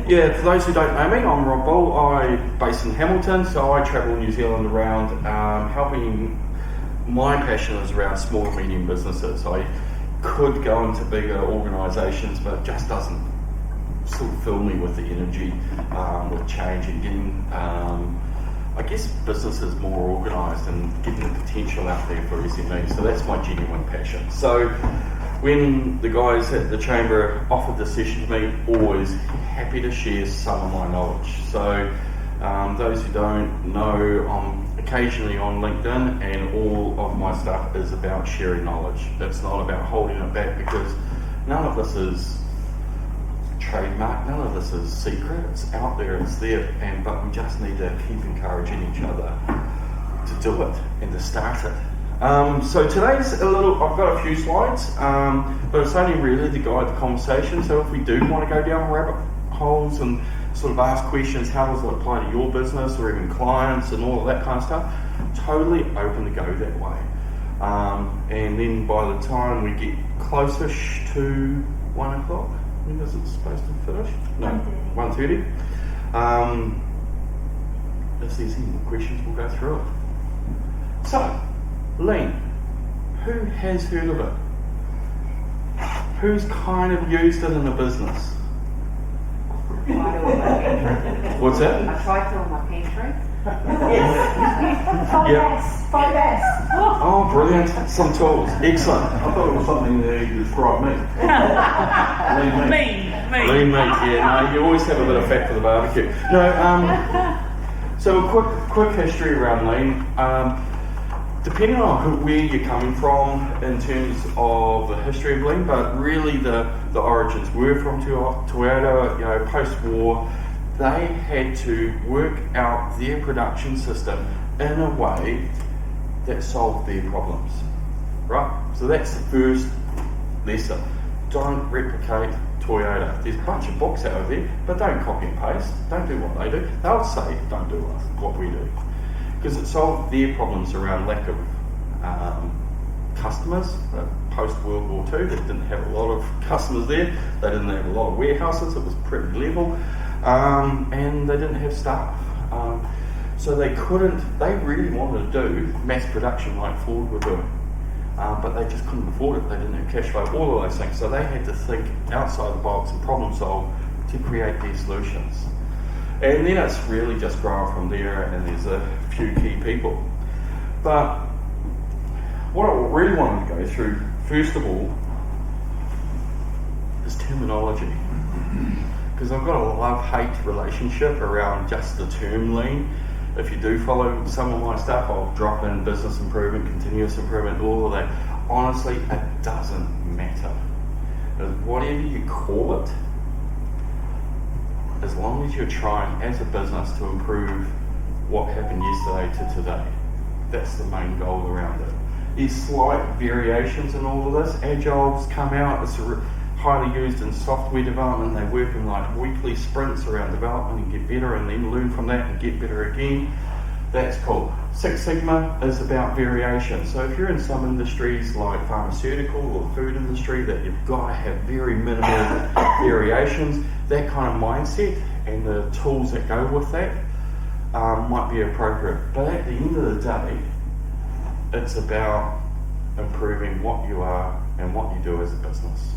Yeah, for those who don't know me, I'm Rob Bull. I'm based in Hamilton, so I travel New Zealand around helping. My passion is around small and medium businesses. I could go into bigger organisations, but it just doesn't sort of fill me with the energy, with change and getting, I guess, businesses more organised and getting the potential out there for SMEs. So that's my genuine passion. So when the guys at the Chamber offered the session to me, always happy to share some of my knowledge. So those who don't know, I'm occasionally on LinkedIn, and all of my stuff is about sharing knowledge. It's not about holding it back, because none of this is trademark, none of this is secret. It's out there, it's there, but we just need to keep encouraging each other to do it and to start it. So today's I've got a few slides, but it's only really to guide the conversation. So if we do want to go down rabbit holes and sort of ask questions, how does it apply to your business or even clients and all of that kind of stuff, totally open to go that way. And then by the time we get close-ish to 1 o'clock, when is it supposed to finish? No, 1:30. If there's any more questions, we'll go through it. So, Lean, who has heard of it? Who's kind of used it in a business? What's that? I tried to on my pantry. Yes. 5S. Oh, brilliant. Some tools. Excellent. I thought it was something that you described me. Lean meat, yeah. No, you always have a bit of fat for the barbecue. No, so a quick history around Lean. Depending on where you're coming from in terms of the history of Lean, but really the origins were from Toyota, post-war. They had to work out their production system in a way that solved their problems, right? So that's the first lesson. Don't replicate Toyota. There's a bunch of books out there, but don't copy and paste. Don't do what they do. They'll say, don't do what we do. Because it solved their problems around lack of customers. Post-World War II, they didn't have a lot of customers there. They didn't have a lot of warehouses. It was pretty level. And they didn't have staff. So they really wanted to do mass production like Ford were doing. But they just couldn't afford it. They didn't have cash flow, all of those things. So they had to think outside the box and problem solve to create their solutions. And then it's really just grown from there, and there's a few key people. But what I really wanted to go through, first of all, is terminology. Because I've got a love-hate relationship around just the term Lean. If you do follow some of my stuff, I'll drop in business improvement, continuous improvement, all of that. Honestly, it doesn't matter. Whatever you call it, as long as you're trying as a business to improve what happened yesterday to today, that's the main goal around it. There's slight variations in all of this. Agile's come out, it's highly used in software development. They work in like weekly sprints around development and get better, and then learn from that and get better again. That's cool. Six Sigma is about variation. So if you're in some industries like pharmaceutical or food industry that you've got to have very minimal variations, that kind of mindset and the tools that go with that might be appropriate. But at the end of the day, it's about improving what you are and what you do as a business.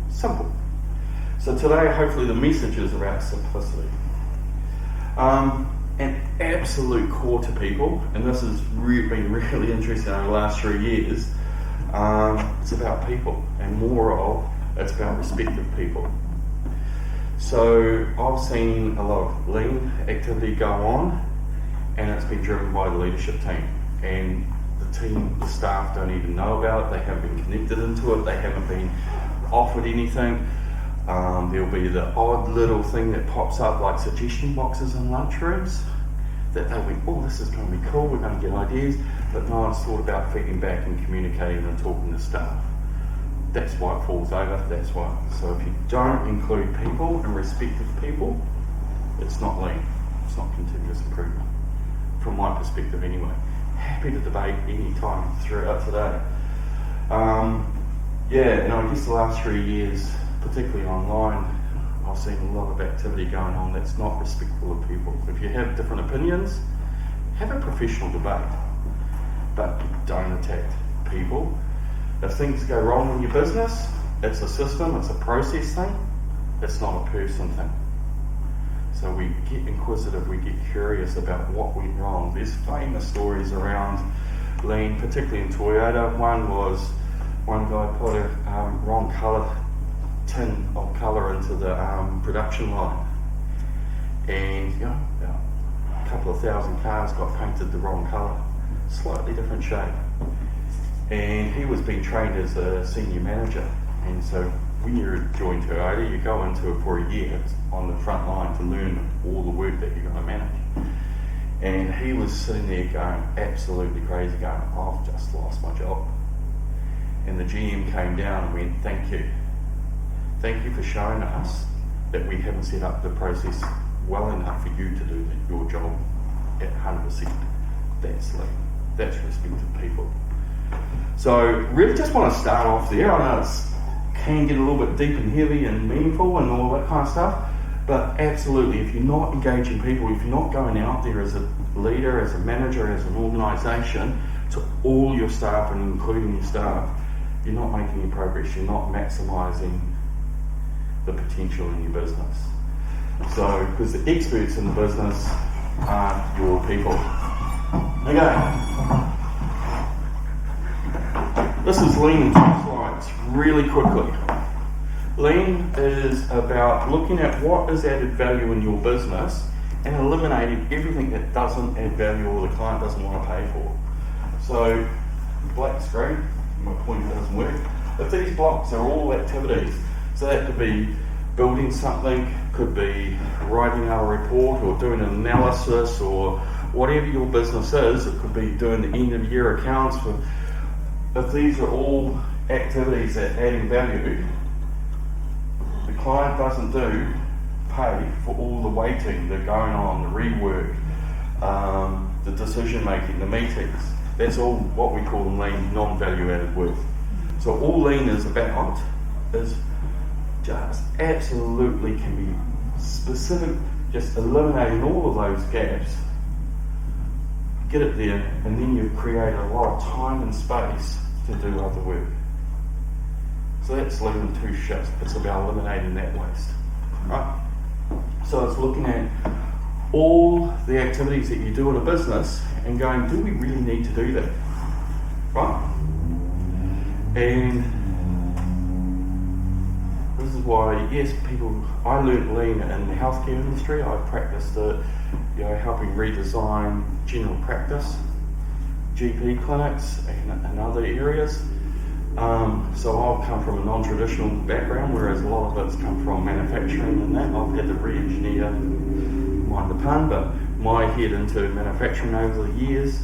Simple. So today, hopefully, the message is about simplicity. An absolute core to people, and this has been really interesting over the last 3 years, it's about people, and more of it's about respect of people. So I've seen a lot of Lean activity go on, and it's been driven by the leadership team. And the staff don't even know about it, they haven't been connected into it, they haven't been offered anything. There'll be the odd little thing that pops up like suggestion boxes in lunchrooms that they went, oh, this is going to be cool, we're going to get ideas, but no one's thought about feeding back and communicating and talking to staff. That's why it falls over, that's why. So if you don't include people and respect of people, it's not Lean, it's not continuous improvement, from my perspective anyway. Happy to debate any time throughout today. And I guess the last 3 years, particularly online, I've seen a lot of activity going on that's not respectful of people. If you have different opinions, have a professional debate, but don't attack people. If things go wrong in your business, it's a system, it's a process thing, it's not a person thing. So we get inquisitive, we get curious about what went wrong. There's famous stories around lean, particularly in Toyota. One was one guy put a wrong colour tin of colour into the production line, and about a couple of thousand cars got painted the wrong colour, slightly different shade. And he was being trained as a senior manager, and so when you join Toyota, you go into it for a year on the front line to learn all the work that you're going to manage. And he was sitting there going absolutely crazy, going, I've just lost my job. And the GM came down and went, thank you. Thank you for showing us that we haven't set up the process well enough for you to do your job at 100%. That's lean. That's respect of people. So really just want to start off there. I know it can get a little bit deep and heavy and meaningful and all that kind of stuff, but absolutely, if you're not engaging people, if you're not going out there as a leader, as a manager, as an organisation, to all your staff and including your staff, you're not making any progress, you're not maximising the potential in your business. So, because the experts in the business are your people. Okay. This is lean in 2 slides, really quickly. Lean is about looking at what is added value in your business and eliminating everything that doesn't add value or the client doesn't want to pay for. So, black screen, my pointer doesn't work. If these blocks are all activities, so that could be building something, could be writing out a report or doing an analysis or whatever your business is, it could be doing the end of year accounts. If these are all activities that adding value, the client doesn't pay for all the waiting, the going on, the rework, the decision making, the meetings. That's all what we call lean, non-value added work. So all lean is about is just absolutely can be specific, just eliminating all of those gaps, get it there, and then you've created a lot of time and space to do other work. So that's lean in 2 shifts. It's about eliminating that waste, right? So it's looking at all the activities that you do in a business and going, do we really need to do that, right? And this is why, yes, I learned lean in the healthcare industry. I practiced it, helping redesign general practice, GP clinics and other areas. So I've come from a non-traditional background, whereas a lot of it's come from manufacturing and that. I've had to re-engineer, mind the pun, but my head into manufacturing over the years.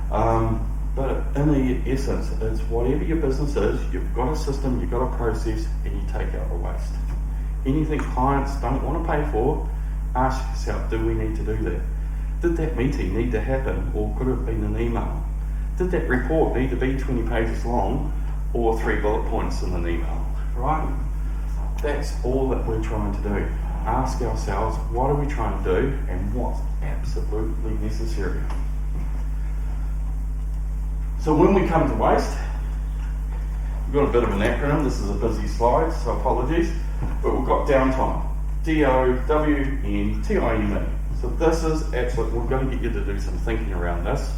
But in the essence, it's whatever your business is, you've got a system, you've got a process, and you take out the waste. Anything clients don't want to pay for, ask yourself, do we need to do that? Did that meeting need to happen, or could it have been an email? Did that report need to be 20 pages long, or 3 bullet points in an email, right? That's all that we're trying to do. Ask ourselves, what are we trying to do, and what's absolutely necessary? So when we come to waste, we've got a bit of an acronym. This is a busy slide, so apologies. But we've got downtime. DOWNTIME. So this is absolute. We're going to get you to do some thinking around this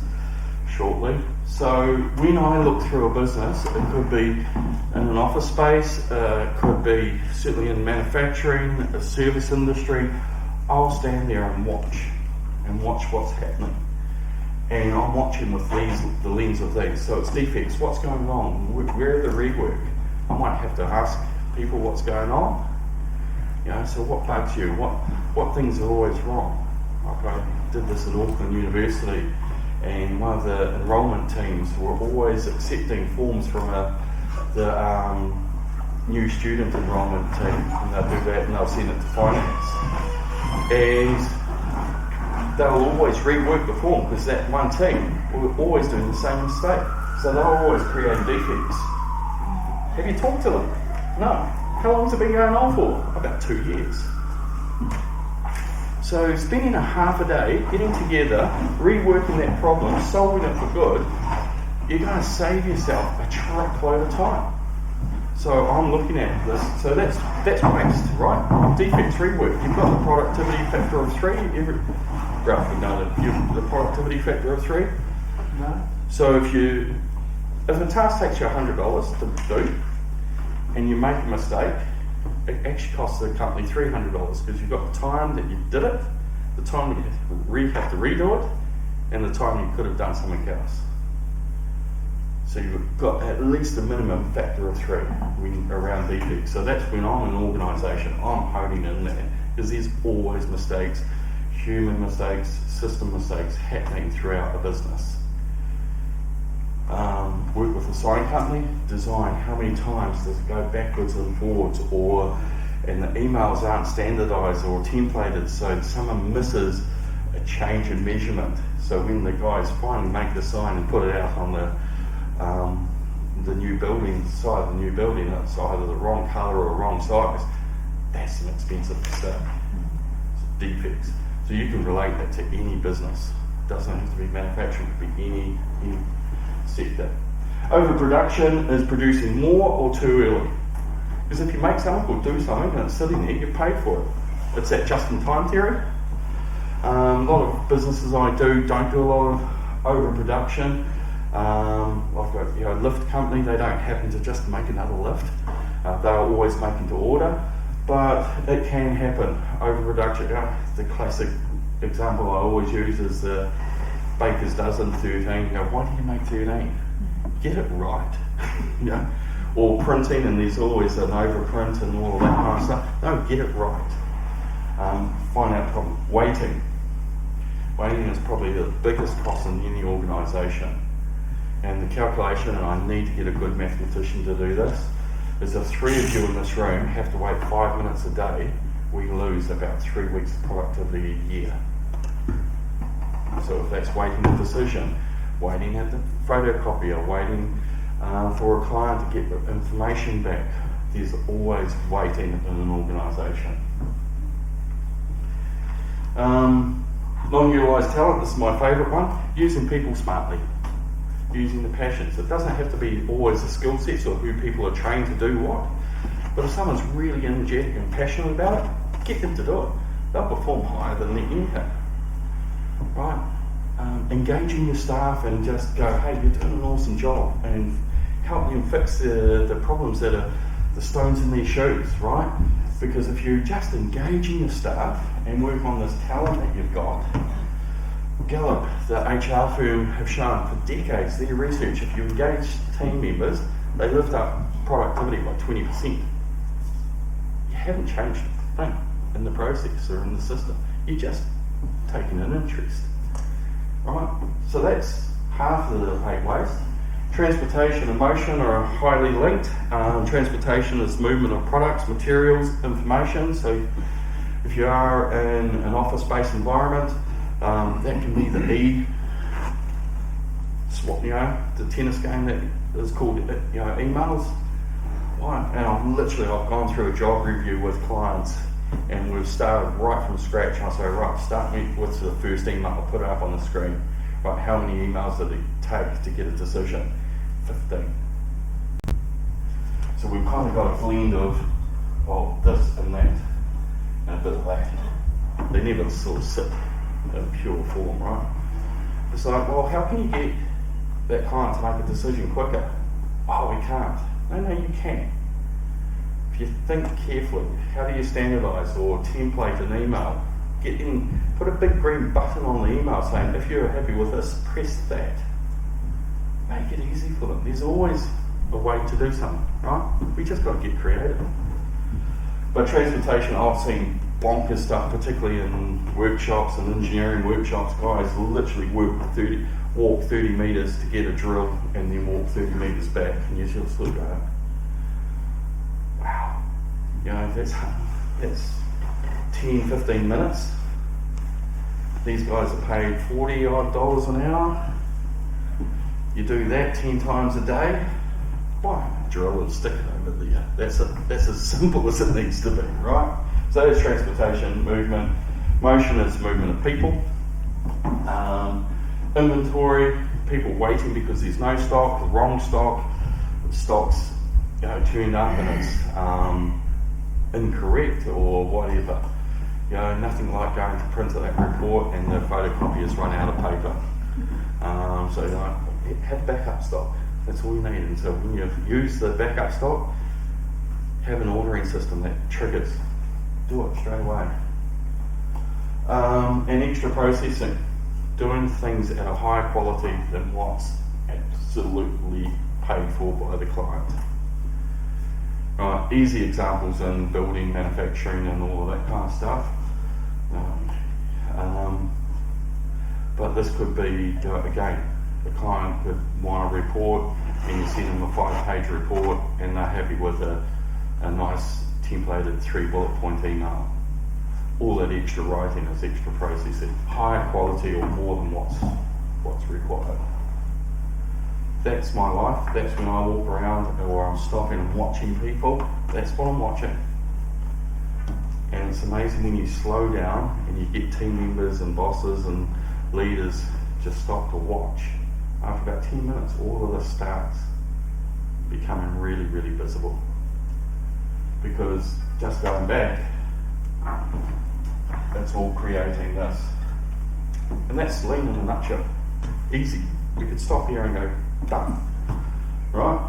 shortly. So when I look through a business, it could be in an office space, could be certainly in manufacturing, a service industry. I'll stand there and watch what's happening. And I'm watching with the lens of these. So it's defects. What's going wrong? Where are the rework? I might have to ask people what's going on. So what bugs you? What things are always wrong? Like I did this at Auckland University, and one of the enrolment teams were always accepting forms from the new student enrolment team, and they'll do that and they'll send it to finance. And they'll always rework the form because that one team will always do the same mistake. So they're always creating defects. Have you talked to them? No. How long's it been going on for? About 2 years. So spending a half a day getting together, reworking that problem, solving it for good, you're going to save yourself a truckload of time. So I'm looking at this. So that's waste, right? Defects rework. You've got the productivity factor of 3. Roughly know the productivity factor of 3. No. So if a task takes you $100 to do, and you make a mistake, it actually costs the company $300 because you've got the time that you did it, the time you have to redo it, and the time you could have done something else. So you've got at least a minimum factor of 3 around defects. So that's when I'm an organisation, I'm honing in there because there's always mistakes, human mistakes, system mistakes happening throughout the business. Work with a sign company, design how many times does it go backwards and forwards, and the emails aren't standardised or templated, so someone misses a change in measurement. So when the guys finally make the sign and put it out on the new building side of the new building, it's either the wrong colour or wrong size, that's an expensive mistake. Defects. So you can relate that to any business. It doesn't have to be manufacturing, it could be any sector. Overproduction is producing more or too early. Because if you make something or do something and it's sitting there, you're paid for it. It's that just-in-time theory. A lot of businesses I don't do a lot of overproduction. Like a lift company, they don't happen to just make another lift. They're always making to order, but it can happen. Overproduction. The classic example I always use is the baker's dozen 13. Why do you make 13? Get it right. Or printing, and there's always an overprint and all of that kind of stuff. No, get it right. Find out problem. Waiting. Waiting is probably the biggest cost in any organisation. And the calculation, and I need to get a good mathematician to do this, is if 3 of you in this room have to wait 5 minutes a day, we lose about 3 weeks of productivity a year. So if that's waiting a decision, waiting at the photocopier, waiting for a client to get the information back, there's always waiting in an organisation. Non-utilised talent, this is my favourite one, using people smartly. Using the passions. It doesn't have to be always the skill sets or who people are trained to do what, but if someone's really energetic and passionate about it, get them to do it. They'll perform higher than the income. Right? Engaging your staff and just go, hey, you're doing an awesome job, and help them fix the problems that are the stones in their shoes, right? Because if you just engaging your staff and work on this talent that you've got, Gallup, the HR firm, have shown for decades, their research, if you engage team members, they lift up productivity by 20%. You haven't changed a thing in the process or in the system. You're just taking an interest. Right? So that's half of the 8 ways. Transportation and motion are highly linked. Transportation is movement of products, materials, information. So if you are in an office-based environment, that can be the the tennis game that is called emails. Right. And I've gone through a job review with clients, and we've started right from scratch. I say, right, start me with the first email. I'll put it up on the screen. Right, how many emails did it take to get a decision? 15. So we've kind of got a blend of this and that, and a bit of that. They never sort of sit in pure form, right? It's like, well, how can you get that client to make a decision quicker? Oh, we can't. No, you can. If you think carefully, how do you standardise or template an email? Put a big green button on the email saying, if you're happy with this, press that. Make it easy for them. There's always a way to do something, right? We just got to get creative. But transportation, I've seen bonkers stuff, particularly in workshops and engineering workshops. Guys literally walk 30 metres to get a drill and then walk 30 metres back, and you just look at it. Wow. That's 10, 15 minutes. These guys are paid $40 odd an hour. You do that 10 times a day. Why? drill and stick it over there. That's as simple as it needs to be, right? So there's transportation, movement. Motion is movement of people. Inventory, people waiting because there's no stock, the wrong stock, the stock's turned up and it's incorrect or whatever. Nothing like going to print that report and the photocopier's run out of paper. So have backup stock. That's all you need. And so when you use the backup stock, have an ordering system that triggers. Do it straight away. And extra processing. Doing things at a higher quality than what's absolutely paid for by the client. Easy examples in building, manufacturing and all of that kind of stuff. But this could be, again, the client could want a report and you send them a 5-page report and they're happy with a nice templated 3-bullet point email. All that extra writing is extra processing, higher quality or more than what's required. That's my life. That's when I walk around or I'm stopping and watching people. That's what I'm watching. And it's amazing when you slow down and you get team members and bosses and leaders just stop to watch. After about 10 minutes, all of this starts becoming really, really visible. Because just going back, that's all creating this. And that's Lean in a nutshell. Easy. We could stop here and go, done. Right?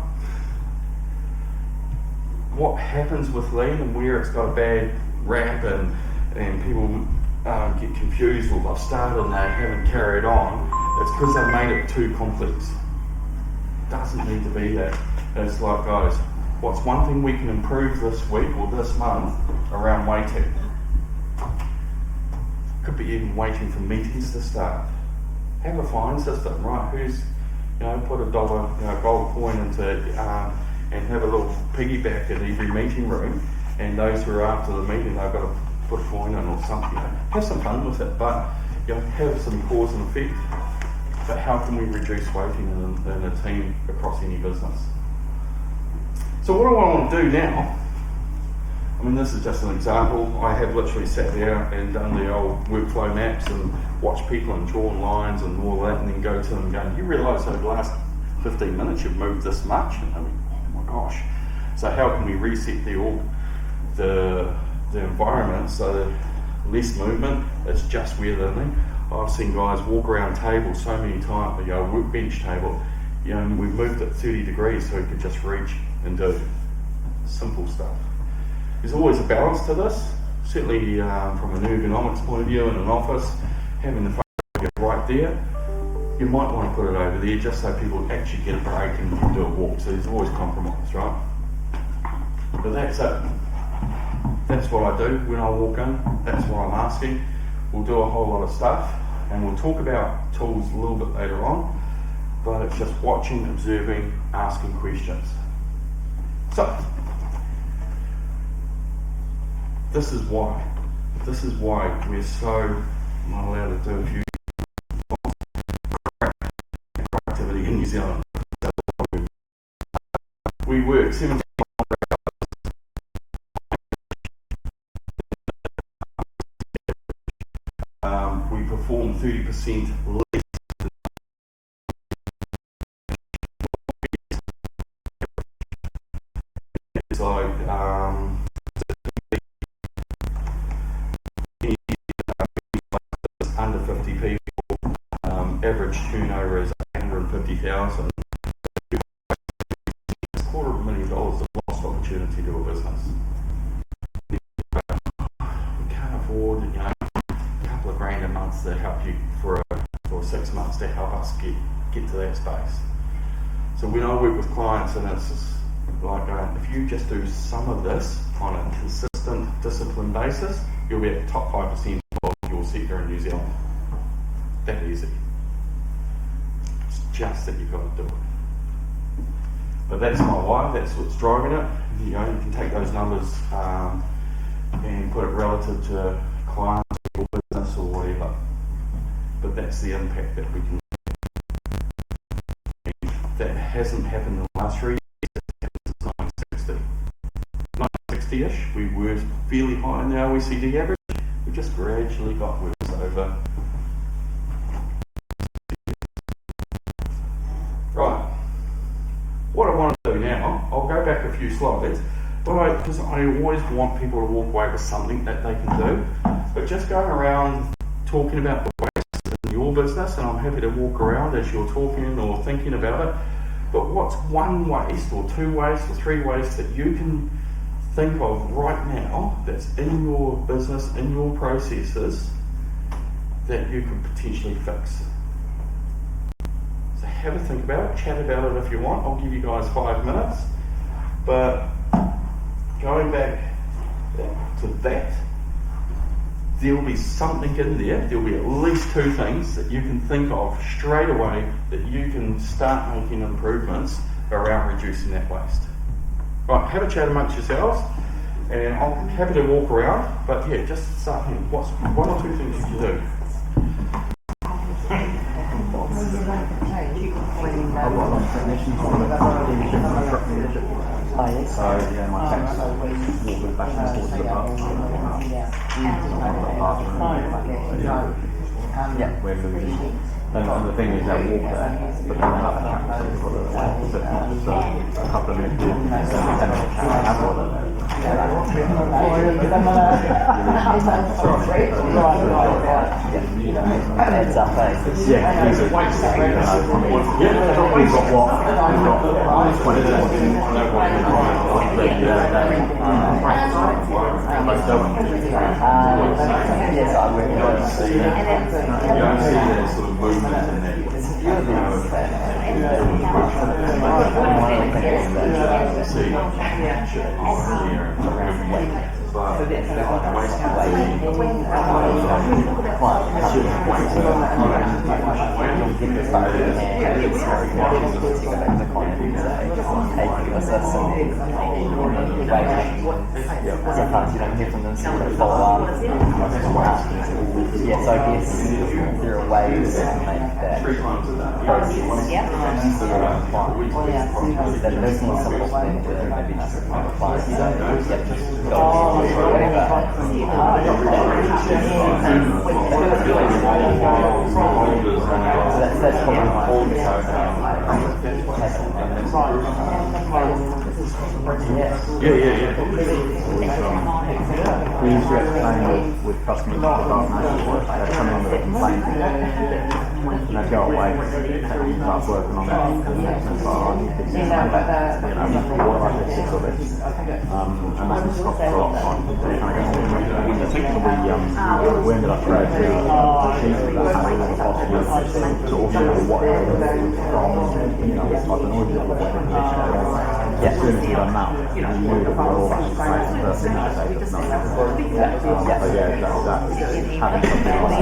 What happens with Lean and where it's got a bad rap and people get confused or they've started and they haven't carried on, it's because they've made it too complex. It doesn't need to be that. It's like, guys, what's one thing we can improve this week or this month around waiting? Could be even waiting for meetings to start. Have a fine system, right? Who's, put a dollar, gold coin into and have a little piggyback in every meeting room, and those who are after the meeting, they've got to put a coin in or something. Have some fun with it, but have some cause and effect. But how can we reduce waiting in a team across any business? So what do I want to do now? This is just an example. I have literally sat there and done the old workflow maps and watched people and drawn lines and all that, and then go to them and go, you realise over the last 15 minutes you've moved this much? And I went, oh my gosh. So how can we reset the environment so that less movement, it's just where they're in. I've seen guys walk around tables so many times, workbench table, we've moved it 30 degrees so we could just reach and do simple stuff. There's always a balance to this, certainly from an ergonomics point of view in an office, having the phone right there. You might want to put it over there just so people actually get a break and can do a walk, so there's always compromise, right? But that's it. That's what I do when I walk in, that's what I'm asking. We'll do a whole lot of stuff and we'll talk about tools a little bit later on, but it's just watching, observing, asking questions. So, this is why we're so not allowed to do a few activity in New Zealand. We work 17 we perform 30% less. It's like under 50 people, average turnover is 150,000. It's $250,000 of lost opportunity to a business. We can't afford, a couple of grand a month to help you for 6 months to help us get to that space. So when I work with clients, and it's just like if you just do some of this on a consistent, disciplined basis, you'll be at the top 5% of your sector in New Zealand. That easy. It's just that you've got to do it. But that's my why, that's what's driving it. You can take those numbers and put it relative to clients or business or whatever. But that's the impact that we can make. That hasn't happened in the last 3 years. 40-ish. We were fairly high in the OECD average. We just gradually got worse over. Right. What I want to do now, I'll go back a few slides, because I always want people to walk away with something that they can do. But just going around talking about the waste in your business, and I'm happy to walk around as you're talking or thinking about it. But what's one waste or two wastes or three wastes that you can think of right now that's in your business, in your processes, that you could potentially fix? So have a think about it, chat about it if you want. I'll give you guys 5 minutes. But going back to that, there'll be something in there, there'll be at least two things that you can think of straight away that you can start making improvements around reducing that waste. Right, have a chat amongst yourselves, and I'm happy to walk around, but yeah, just start thinking, what's one or two things you can do? So yeah, my text walking back and forth to the pub. Yeah, we're losing. And the thing is, they'll walk there, but then they'll have a chat for a couple of minutes, then 10 minutes chat, have one of them. Heads up, Yeah, these are wastes. We've got what? We've got 20 seconds. yes, I would. You don't see that sort of movement in there. Sometimes you don't hear from them, so you follow up. Yes, I guess there are ways to make that process that business supposed to do maybe not some clients. So just that's probably We used to get playing with customers they'd come in with a complaint and they'd go away and start working on it and it's like, I need this, what about this, this or this, and then stop for a lot of time. I think we ended up creating a sheet that had all the possible sort of what area from, like an audio. As soon as we done that, we knew that we were all actually creating first interface of nothing. So yeah, that's having something like that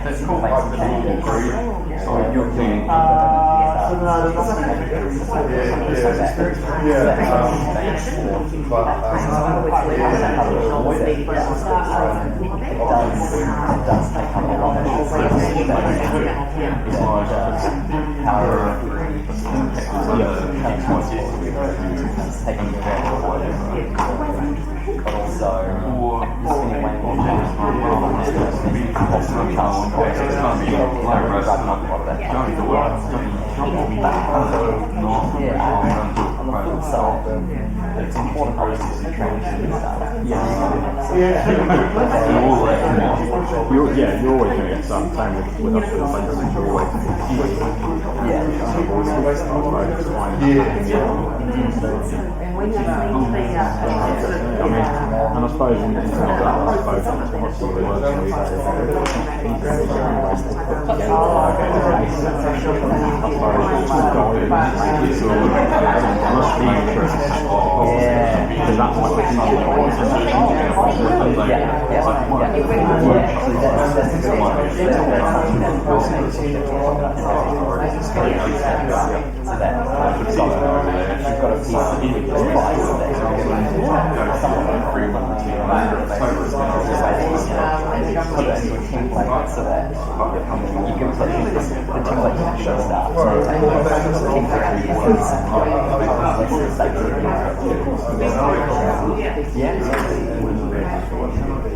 that's really it's important obviously to transition stuff. You're always going to get some. Same with us, you're always going to and I suppose in terms of that, I suppose what's the words we because that might be so that you can put the template can show stuff. So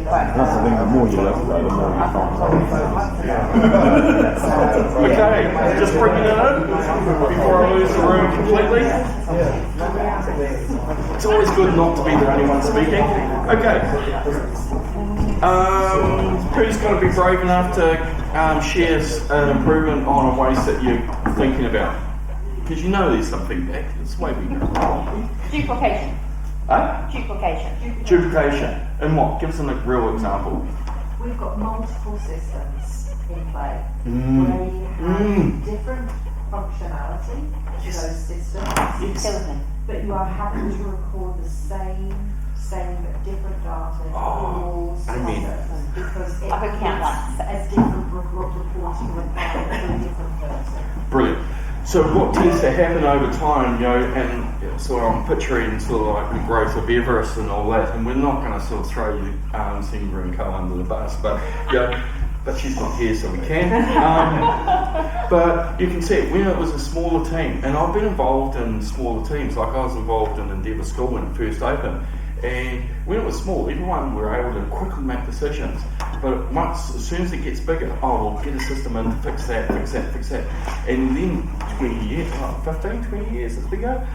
That's the thing, the more you look at it, the more you find Okay, just bringing it in before I lose the room completely. It's always good not to be the only one speaking. Okay. Who's going to be brave enough to share an improvement on a waste that you're thinking about? Because you know there's some feedback. That's the way we go. Duplication. Huh? Duplication. Duplication. And what? Give us a real example. We've got multiple systems in play. Mm. They have different functionality to those systems, but you are having to record the same but different data, rules, because it Like account has a different reporting requirement for a different person. Brilliant. So what tends to happen over time, and so I'm picturing sort of like the growth of Everest and all that, and we're not going to sort of throw you, Singer and Co under the bus, but but she's not here, so we can. But you can see it when it was a smaller team, and I've been involved in smaller teams, like I was involved in Endeavour School when it first opened. And when it was small, everyone were able to quickly make decisions. But as soon as it gets bigger, we'll get a system in to fix that. And then 20 years as we go,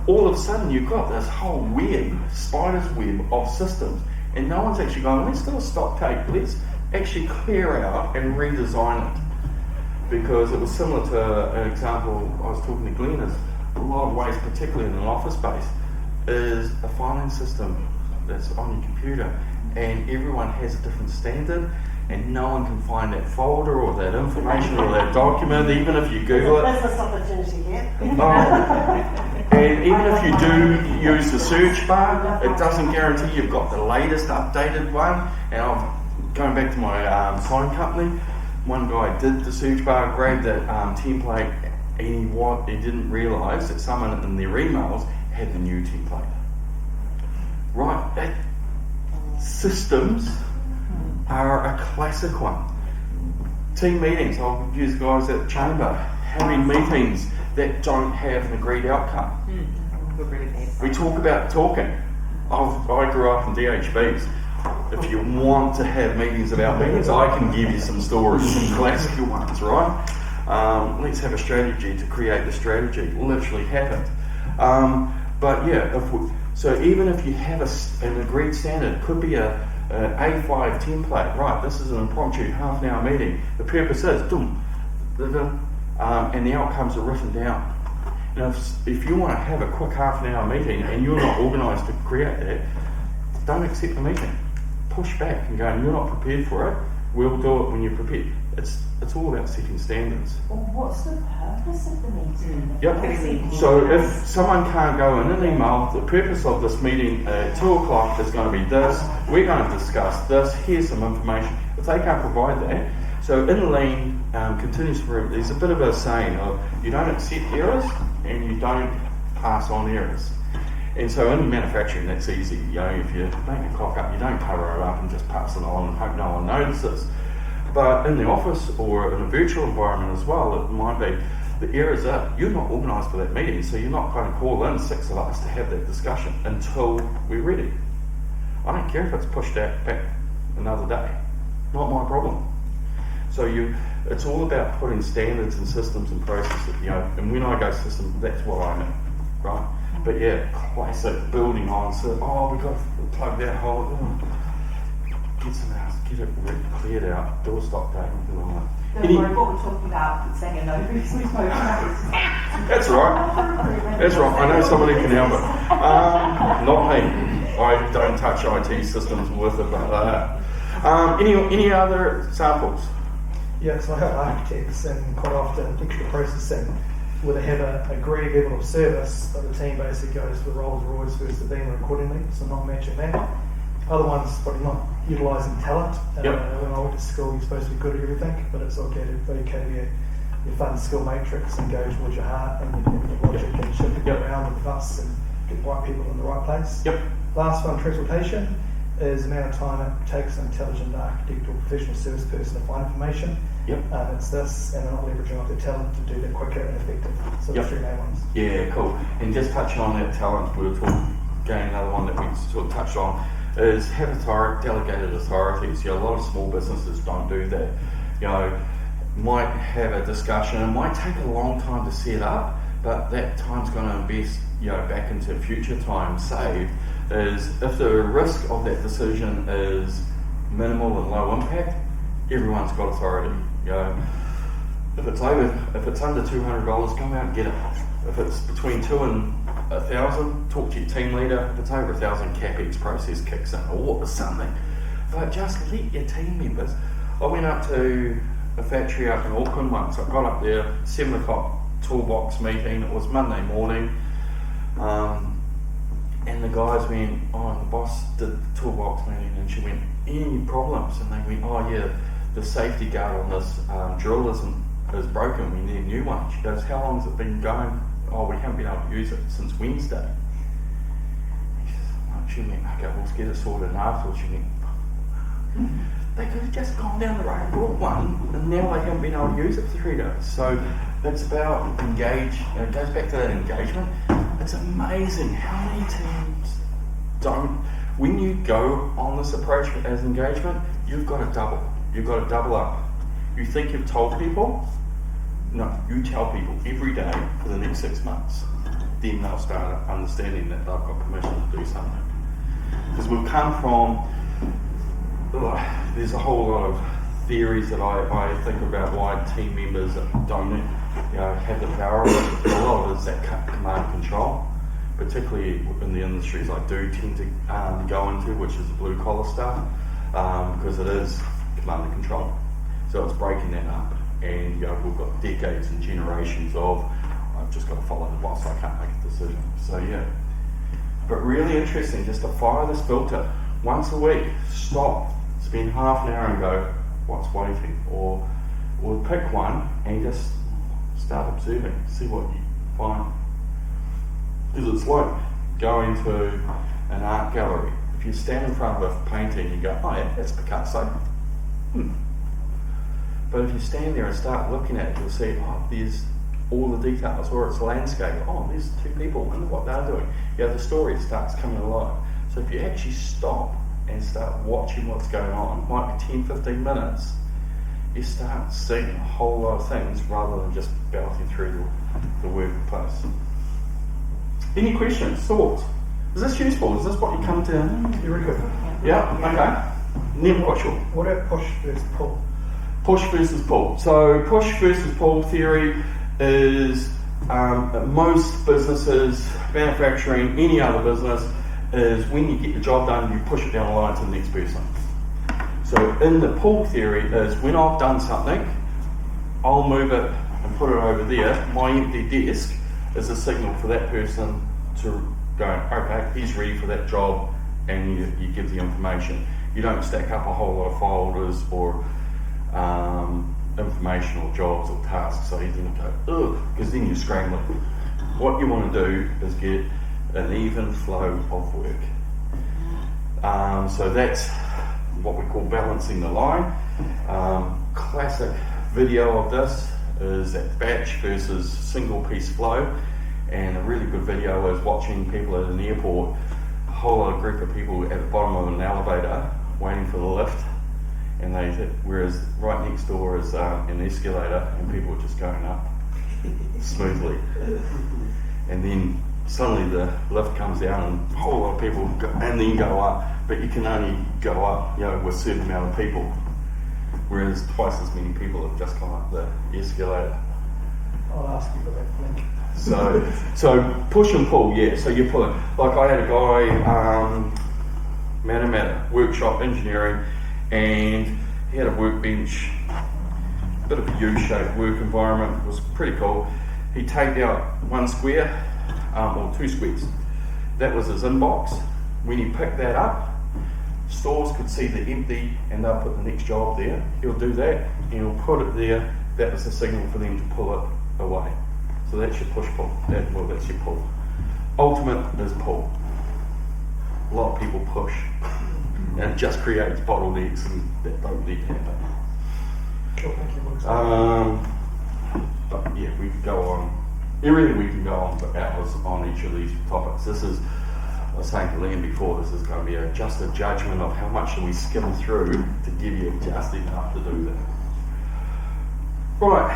all of a sudden you've got this whole spider's web of systems. And no one's actually going, let's do a stock take, let's actually clear out and redesign it. Because it was similar to an example I was talking to Glenn, is a lot of ways, particularly in an office space, is a filing system that's on your computer, and everyone has a different standard, and no one can find that folder or that information or that document, even if you Google it. That's the opportunity here. And even if you do use the search bar, it doesn't guarantee you've got the latest updated one. And going back to my sign company, one guy did the search bar, grabbed that template, and he didn't realise that someone in their emails had the new template. Right, systems are a classic one. Team meetings, I'll use guys at the chamber, having meetings that don't have an agreed outcome. We talk about talking. I grew up in DHBs. If you want to have meetings about meetings, I can give you some stories, some classical ones, right? Let's have a strategy to create the strategy. It literally happened. But yeah, so even if you have an agreed standard, it could be an A5 template, right? This is an impromptu half an hour meeting. The purpose is, and the outcomes are written down. Now, if you want to have a quick half an hour meeting and you're not organised to create that, don't accept the meeting. Push back and go, you're not prepared for it, we'll do it when you're prepared. It's all about setting standards. Well, what's the purpose of the meeting? Yep. So if someone can't go in an email, the purpose of this meeting at 2 o'clock is going to be this, we're going to discuss this, here's some information. If they can't provide that, so in Lean, continuous improvement, there's a bit of a saying of you don't accept errors and you don't pass on errors. And so in manufacturing, that's easy. If you make a cock up, you don't cover it up and just pass it on and hope no one notices. But in the office or in a virtual environment as well, it might be the errors are you're not organised for that meeting, so you're not going to call in 6 of us to have that discussion until we're ready. I don't care if it's pushed out back another day. Not my problem. So it's all about putting standards and systems and processes. And when I go system, that's what I mean, right? But yeah, classic building on. So we've got to plug that hole. Get some house, get it cleared out, do a stock take. Don't worry, what we're talking about, saying no, because we spoke about this. That's right. That's right. I know somebody can help it. Not me. I don't touch IT systems with it, but any other examples? Yeah, so I help architects, and quite often extra processing where they have a agreed level of service, but the team basically goes for Rolls Royce versus the Beamer accordingly, so not matching that. Other ones probably not utilising talent. When I went to school, you're supposed to be good at everything, but it's okay to your fun skill matrix and go towards your heart and your logic and shift it around with the bus and get the right people in the right place. Yep. Last one, transportation. is the amount of time it takes an intelligent architect or professional service person to find information. Yep. It's this, and they're not leveraging off their talent to do that quicker and effective. So Yep. the three main ones. Yeah, cool. And just touching on that talent, we were talking, again, another one that we sort of touched on, is have delegated authorities. You know, a lot of small businesses don't do that. You know, might have a discussion, it might take a long time to set up, but that time's going to invest, you know, back into future time saved. Is if the risk of that decision is minimal and low impact, everyone's got authority. You know, if it's under $200, go out and get it. If it's between 2 and 1,000, talk to your team leader. If it's over 1,000, CapEx process kicks in or something. But just let your team members. I went up to a factory up in Auckland once. I got up there, 7 o'clock toolbox meeting. It was Monday morning. And the guys went, oh, the boss did the toolbox meeting, and she went, any problems? And they went, oh yeah, the safety guard on this drill is broken, we need a new one. She goes, how long has it been going? Oh, we haven't been able to use it since Wednesday. She went, okay, we'll get it sorted. And afterwards she went, they could have just gone down the road and bought one, and now they haven't been able to use it for 3 days. So it's about engage, it goes back to that engagement. It's amazing how many teams don't, when you go on this approach as engagement, you've got to double. You've got to double up. You think you've told people? No, you tell people every day for the next 6 months. Then they'll start understanding that they've got permission to do something. Because we've come from, there's a whole lot of theories that I think about why team members don't have the power of it. A lot of it is that command control, particularly in the industries I do tend to go into, which is the blue collar stuff, because it is command and control. So it's breaking that up, and we've got decades and generations of I've just got to follow the boss, I can't make a decision. So yeah, but really interesting just to fire this filter once a week, stop, spend half an hour and go, what's waiting, or pick one and just start observing, see what you find. Because it's like going to an art gallery. If you stand in front of a painting, you go, oh yeah, that's Picasso. But if you stand there and start looking at it, you'll see, oh, there's all the details, or it's landscape. Oh, there's 2 people, I wonder what they're doing. The story starts coming alive. So if you actually stop and start watching what's going on, it might be 10, 15 minutes, you start seeing a whole lot of things rather than just bouncing through the workplace. Any questions, thoughts? Is this useful? Is this what you come to? You're really good. Yeah, okay. Never quite sure. What about push versus pull? Push versus pull. So push versus pull theory is most businesses, manufacturing, any other business, is when you get the job done, you push it down the line to the next person. So in the pull theory is when I've done something, I'll move it and put it over there. My empty desk is a signal for that person to go, okay, he's ready for that job, and you give the information. You don't stack up a whole lot of folders or informational jobs or tasks, so you don't go, ugh, because then you're scrambling. What you want to do is get an even flow of work. So that's what we call balancing the line. Classic video of this is that batch versus single piece flow, and a really good video is watching people at an airport, a whole lot of group of people at the bottom of an elevator waiting for the lift, and whereas right next door is an escalator and people are just going up smoothly, and then suddenly the lift comes down and a whole lot of people and then go up, but you can only go up with a certain amount of people, whereas twice as many people have just gone up the escalator. I'll ask you for that link. So push and pull, yeah. So you're pulling. Like I had a guy, Matter workshop engineering, and he had a workbench, a bit of a U-shaped work environment. It was pretty cool. He taped out 1 square, or 2 squares. That was his inbox. When he picked that up, stores could see the empty, and they'll put the next job there. He'll do that, and he'll put it there. That was the signal for them to pull it away. So that's your push-pull. That's your pull. Ultimate is pull. A lot of people push. And it just creates bottlenecks and that don't need to happen. Cool, thank you. But yeah, we can go on, everything we can go on for hours on each of these topics. This is, I was saying to Liam before, this is going to be just a judgment of how much do we skim through to give you just enough to do that. Right,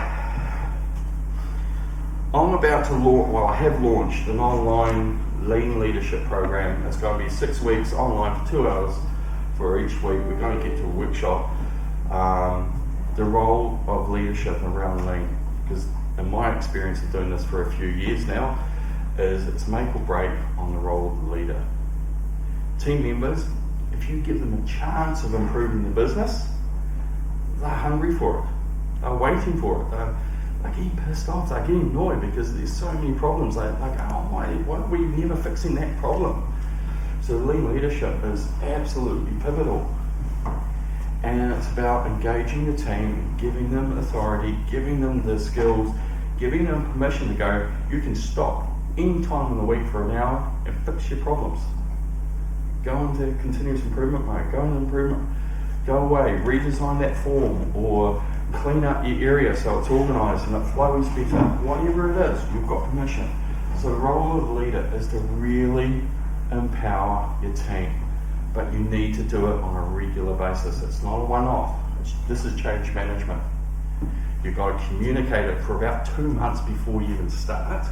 I'm about to launch, well, I have launched an online Lean leadership program. It's going to be 6 weeks online for 2 hours for each week. We're going to get to a workshop. The role of leadership around Lean, because in my experience of doing this for a few years now, is it's make or break on the role of the leader. Team members, if you give them a chance of improving the business, they're hungry for it. They're waiting for it. They're getting pissed off. They're getting annoyed because there's so many problems. They're like, oh, why are we never fixing that problem? So lean leadership is absolutely pivotal. And it's about engaging the team, giving them authority, giving them the skills, giving them permission to go, you can stop any time in the week for an hour and fix your problems. Go into continuous improvement mode, go into improvement, go away, redesign that form, or clean up your area so it's organised and it flows better. Whatever it is, you've got permission. So the role of the leader is to really empower your team. But you need to do it on a regular basis. It's not a one-off. This is change management. You've got to communicate it for about 2 months before you even start,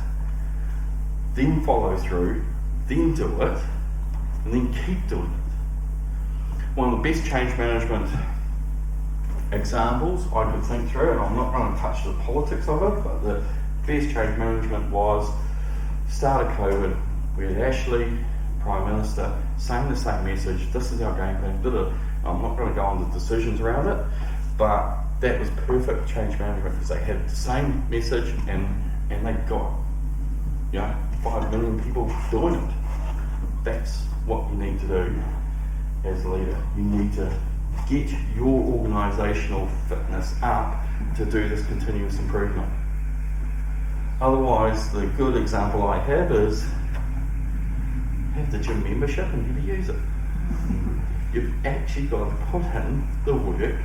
then follow through, then do it, and then keep doing it. One of the best change management examples I could think through, and I'm not going to touch the politics of it, but the best change management was start of COVID. We had Ashley, Prime Minister, saying the same message, this is our game plan, I'm not going to go on the decisions around it, but that was perfect change management because they had the same message and they got 5 million people doing it. That's what you need to do as a leader. You need to get your organisational fitness up to do this continuous improvement. Otherwise, the good example I have is have the gym membership and never use it. You've actually got to put in the work.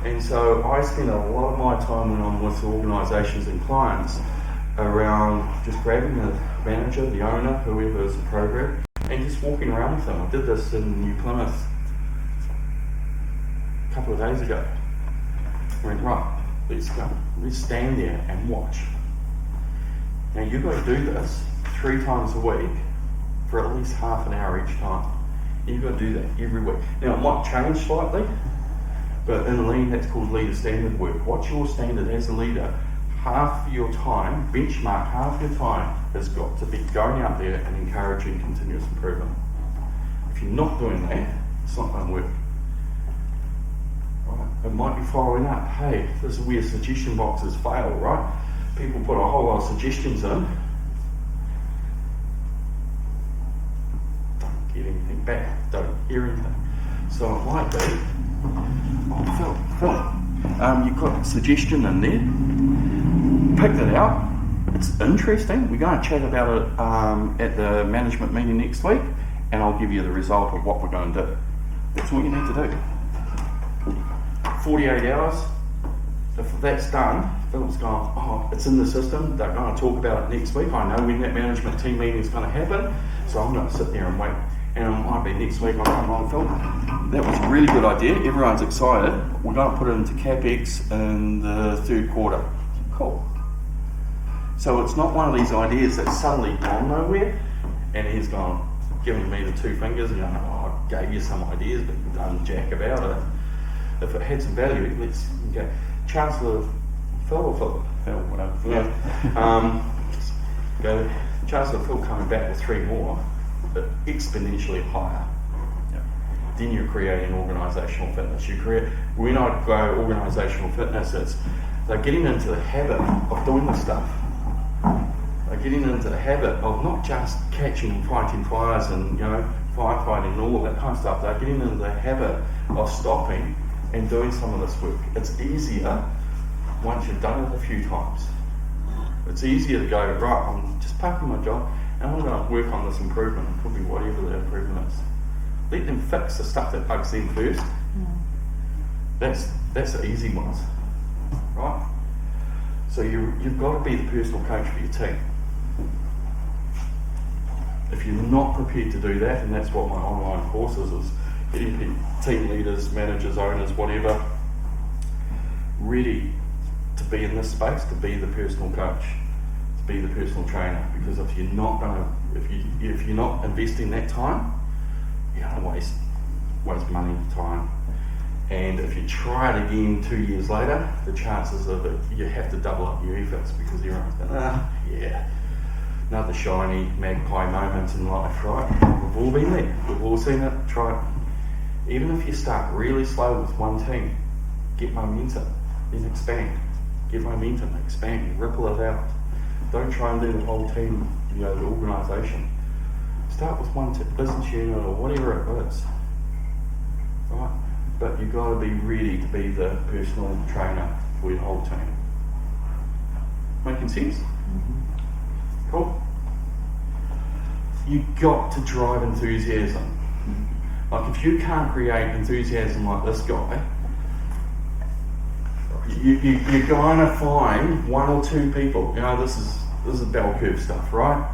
And so I spend a lot of my time when I'm with organisations and clients around just grabbing the manager, the owner, whoever is the program, and just walking around with them. I did this in New Plymouth a couple of days ago. I went, right, let's go. Let's stand there and watch. Now you've got to do this 3 times a week for at least half an hour each time. You've got to do that every week. Now it might change slightly, but in Lean that's called leader standard work. What's your standard as a leader? Half your time, benchmark half your time has got to be going out there and encouraging continuous improvement. If you're not doing that, it's not going to work. Right? It might be following up. Hey, this is where suggestion boxes fail, right? People put a whole lot of suggestions in, don't get anything back, don't hear anything. So it might be, Phil, you've got a suggestion in there, picked it out, it's interesting, we're going to chat about it at the management meeting next week, and I'll give you the result of what we're going to do. That's what you need to do. 48 hours, if that's done, Phil's gone, oh, it's in the system, they're going to talk about it next week, I know when that management team meeting is going to happen, so I'm going to sit there and wait. And it might be next week, I'll come on, Phil, that was a really good idea, everyone's excited, we're going to put it into CapEx in the 3rd quarter. Cool. So it's not one of these ideas that's suddenly gone nowhere, and he's gone, giving me the 2 fingers, and going, oh, I gave you some ideas, but you've done jack about it. If it had some value, let's go. Chancellor Phil, whatever. Yeah. Chancellor Phil coming back with 3 more, but exponentially higher. Yeah. Then you're creating organisational fitness. When I go organisational fitness, they're getting into the habit of doing this stuff. They're getting into the habit of not just catching and fighting fires and firefighting and all of that kind of stuff. They're getting into the habit of stopping and doing some of this work. It's easier once you've done it a few times. It's easier to go, right, I'm just parking my job and I'm going to work on this improvement. It could be whatever the improvement is. Let them fix the stuff that bugs them first. That's the easy ones, right? So you've got to be the personal coach for your team. If you're not prepared to do that, and that's what my online courses is getting team leaders, managers, owners, whatever, ready to be in this space, to be the personal coach, to be the personal trainer. Because if you're not investing that time, you're going to waste money, time. And if you try it again 2 years later, the chances of it, you have to double up your efforts, because everyone's going, another shiny magpie moment in life, right? We've all been there. We've all seen it. Try it. Even if you start really slow with one team, get momentum, then expand. Get momentum, expand, ripple it out. Don't try and do the whole team, the organisation. Start with one business unit or whatever it is, right? But you've got to be ready to be the personal trainer for your whole team. Making sense? Cool. You've got to drive enthusiasm. Like, if you can't create enthusiasm like this guy, you're going to find one or two people. This is bell curve stuff, right?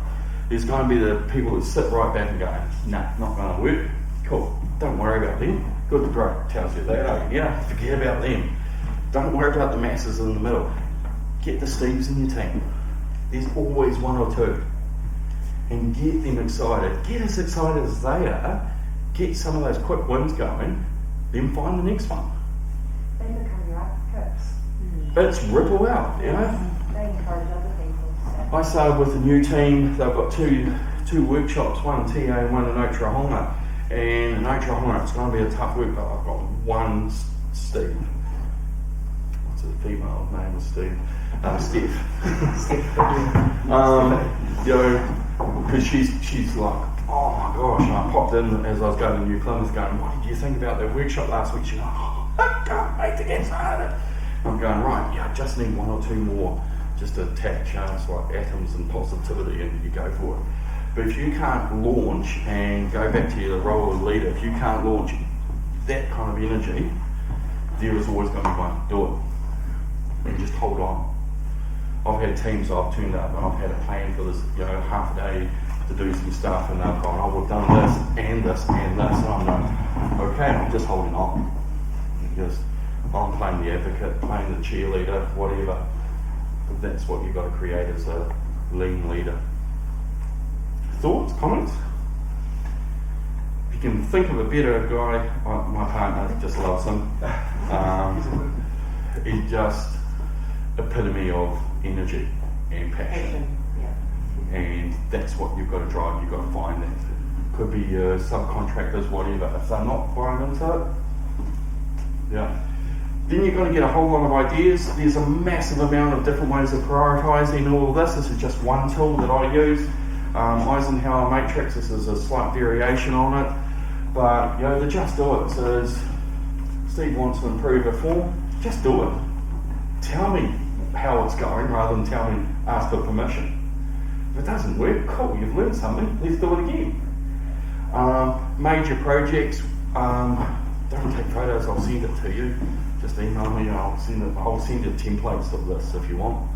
There's going to be the people that sit right back and go, nah, not going to work. Cool. Don't worry about them. Good, great. Tells you that. Forget about them. Don't worry about the masses in the middle. Get the Steves in your team. There's always one or two. And get them excited. Get as excited as they are. Get some of those quick wins going. Then find the next one. They become your advocates. It's ripple out, They encourage other people. I started with a new team. They've got two workshops, one in TA and one in Oklahoma. And in Oklahoma, it's going to be a tough week, but I've got one Steve. What's the female name of Steve? Steph. Because she's like, oh my gosh, and I popped in as I was going to New Plymouth going, what did you think about the workshop last week? She's like, I can't wait to get started. I'm going, right, I just need one or two more just to tap chance like atoms and positivity, and you go for it. But if you can't launch, and go back to your role of leader, if you can't launch that kind of energy, there is always going to be one. Do it. And just hold on. I've had teams I've turned up and I've had a plan for this, half a day to do some stuff, and they've gone, we've done this and this and this, and I'm going, okay, I'm just holding on. Because I'm playing the advocate, playing the cheerleader, whatever. But that's what you've got to create as a lean leader. Thoughts, comments? If you can think of a better guy, my partner just loves him. He's just epitome of energy and passion. And that's what you've got to drive. You've got to find that. Could be your subcontractors, whatever. If they're not buying into it, then you're going to get a whole lot of ideas. There's a massive amount of different ways of prioritising all of this. This is just one tool that I use. Eisenhower matrix, this is a slight variation on it. But the just do it says, Steve wants to improve a form, just do it. Tell me how it's going rather than ask for permission. If it doesn't work, cool, you've learned something, let's do it again. Major projects, don't take photos, I'll send it to you. Just email me, I'll send you templates of this if you want.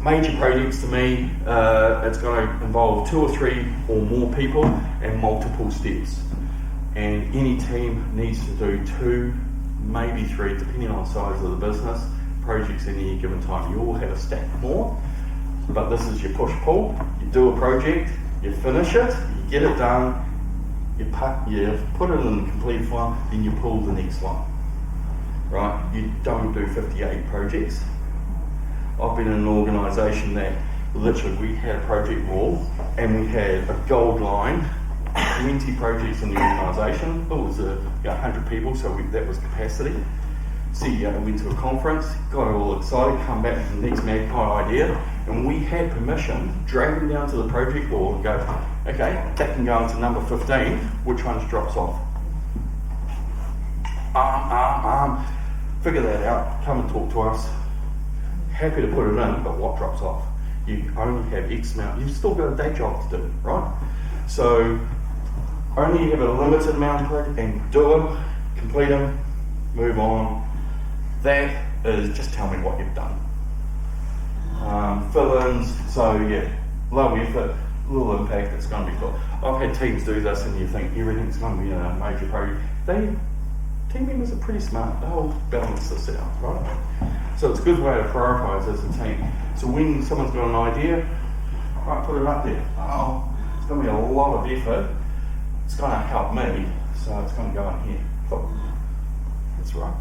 Major projects to me, it's going to involve 2 or 3 or more people and multiple steps. And any team needs to do 2, maybe 3, depending on the size of the business, projects in any given time. You all have a stack more, but this is your push-pull. You do a project, you finish it, you get it done, you put it in the complete file, then you pull the next one. Right? You don't do 58 projects. I've been in an organisation that literally we had a project wall and we had a gold line, 20 projects in the organisation. It was 100 people, so that was capacity. CEO went to a conference, got all excited, come back with the next magpie idea, and we had permission, drag them down to the project wall and go, okay, that can go into number 15, which ones drops off? Figure that out, come and talk to us. Happy to put it in, but what drops off? You only have X amount. You've still got a day job to do, right? So only have a limited amount of projects and do them, complete them, move on. That is just tell me what you've done. Fill-ins, so yeah, low effort, little impact, it's going to be cool. I've had teams do this and you think everything's going to be a major project. Team members are pretty smart, they'll balance this out, right? So it's a good way to prioritise as a team. So when someone's got an idea, right, put it up there. Oh, it's going to be a lot of effort, it's going to help me, so it's going to go in here. Cool. That's right.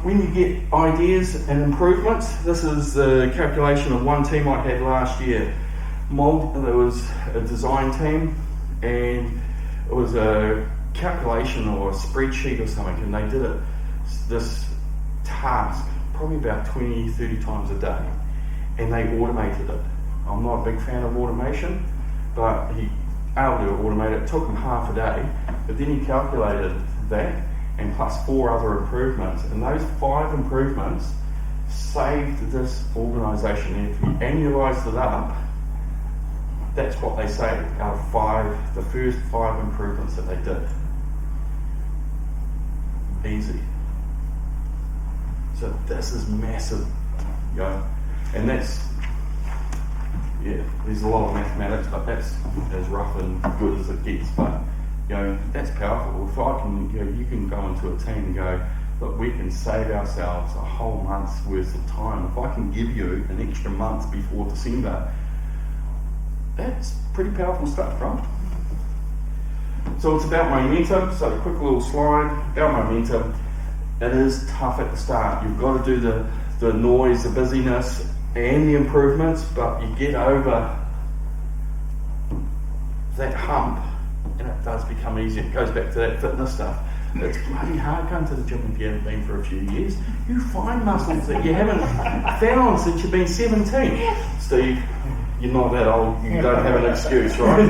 When you get ideas and improvements, this is the calculation of one team I had last year. There was a design team and it was a calculation or a spreadsheet or something, and they did this task probably about 20-30 times a day, and they automated it. I'm not a big fan of automation, but he able to automate it. It took him half a day, but then he calculated that and plus 4 other improvements, and those 5 improvements saved this organisation. And if you annualised it up, that's what they saved out of 5, the first 5 improvements that they did. Easy. So this is massive, you know, and that's, yeah, there's a lot of mathematics, but that's as rough and good as it gets. But you know, that's powerful. If I can, you know, you can go into a team and go, look, we can save ourselves a whole month's worth of time. If I can give you an extra month before December, that's pretty powerful stuff, right? So it's about momentum. So a quick little slide about momentum. It is tough at the start. You've got to do the noise, the busyness, and the improvements, but you get over that hump, and it does become easier. It goes back to that fitness stuff. It's bloody hard going to the gym if you haven't been for a few years. You find muscles that you haven't found since you've been 17. Steve, you're not that old, you don't have an excuse, right?